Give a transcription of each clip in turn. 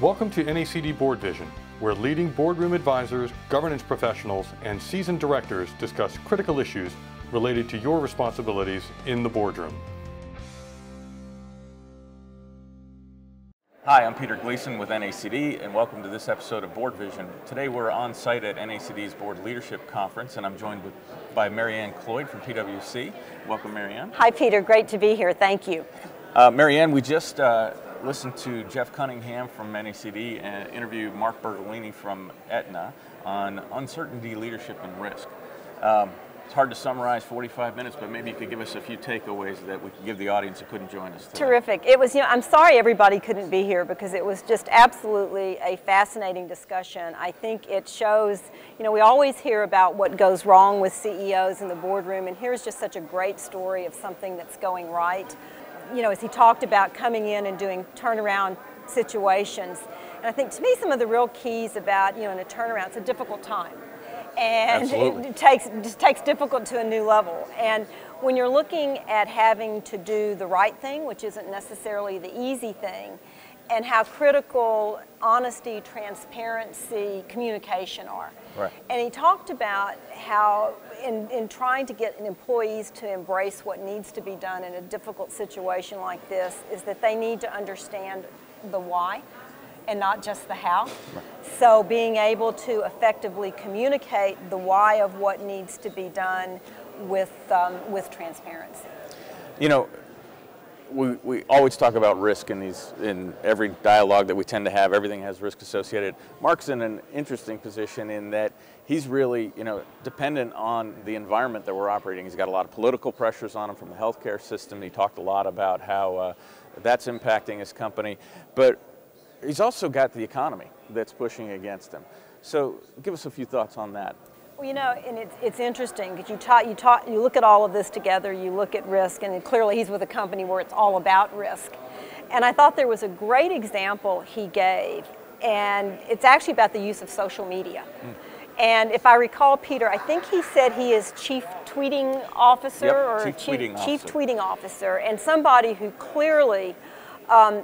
Welcome to NACD BoardVision, where leading boardroom advisors, governance professionals, and seasoned directors discuss critical issues related to your responsibilities in the boardroom. Hi, I'm Peter Gleason with NACD, and welcome to this episode of BoardVision. Today we're on site at NACD's Board Leadership Conference, and I'm joined by Mary Ann Cloyd from PWC. Welcome, Mary Ann. Hi, Peter. Great to be here. Thank you. Mary Ann, we just listened to Jeff Cunningham from NACD and interviewed Mark Bertolini from Aetna on uncertainty, leadership, and risk. It's hard to summarize 45 minutes, but maybe you could give us a few takeaways that we could give the audience who couldn't join us today. Terrific. It was, I'm sorry everybody couldn't be here because it was just absolutely a fascinating discussion. I think it shows, we always hear about what goes wrong with CEOs in the boardroom, and here's just such a great story of something that's going right. As he talked about coming in and doing turnaround situations. And I think to me some of the real keys about, in a turnaround, it's a difficult time. And it just takes difficult to a new level. And when you're looking at having to do the right thing, which isn't necessarily the easy thing, and how critical honesty, transparency, communication are. Right. And he talked about how in trying to get employees to embrace what needs to be done in a difficult situation like this is that they need to understand the why and not just the how. Right. So being able to effectively communicate the why of what needs to be done with transparency. We always talk about risk in every dialogue that we tend to have. Everything has risk associated. Mark's in an interesting position in that he's really, dependent on the environment that we're operating. He's got a lot of political pressures on him from the healthcare system. He talked a lot about how that's impacting his company, but he's also got the economy that's pushing against him. So give us a few thoughts on that. Well, and it's interesting because you look at all of this together, you look at risk, and clearly he's with a company where it's all about risk. And I thought there was a great example he gave, and it's actually about the use of social media. And if I recall, Peter, I think he said he is chief tweeting officer, yep, or chief tweeting officer, and somebody who clearly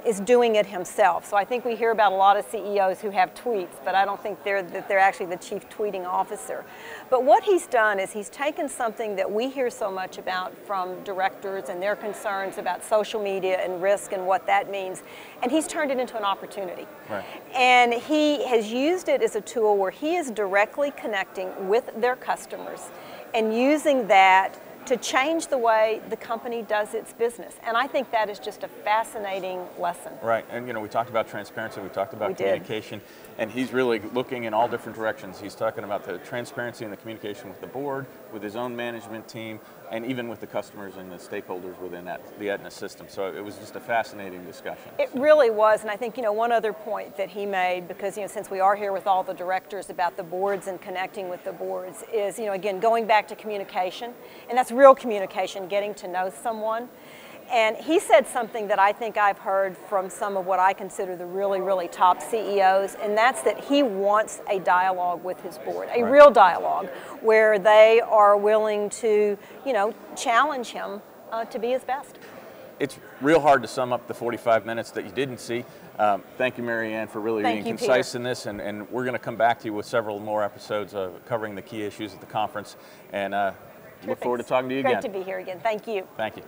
is doing it himself. So I think we hear about a lot of CEOs who have tweets, but I don't think they're actually the chief tweeting officer. But what he's done is he's taken something that we hear so much about from directors and their concerns about social media and risk and what that means, and he's turned it into an opportunity. Right. And he has used it as a tool where he is directly connecting with their customers and using that to change the way the company does its business. And I think that is just a fascinating lesson. Right, and we talked about transparency, we talked about communication, and he's really looking in all different directions. He's talking about the transparency and the communication with the board, with his own management team, and even with the customers and the stakeholders within the Aetna system. So it was just a fascinating discussion. It really was, and I think, one other point that he made, because, since we are here with all the directors about the boards and connecting with the boards, is, again, going back to communication, and that's real communication, getting to know someone. And he said something that I think I've heard from some of what I consider the really, really top CEOs, and that's that he wants a dialogue with his board, a real dialogue, where they are willing to, challenge him to be his best. It's real hard to sum up the 45 minutes that you didn't see. Thank you, Mary Ann, for really being concise in this, and we're going to come back to you with several more episodes covering the key issues at the conference, and look forward to talking to you again. Great to be here again. Thank you. Thank you.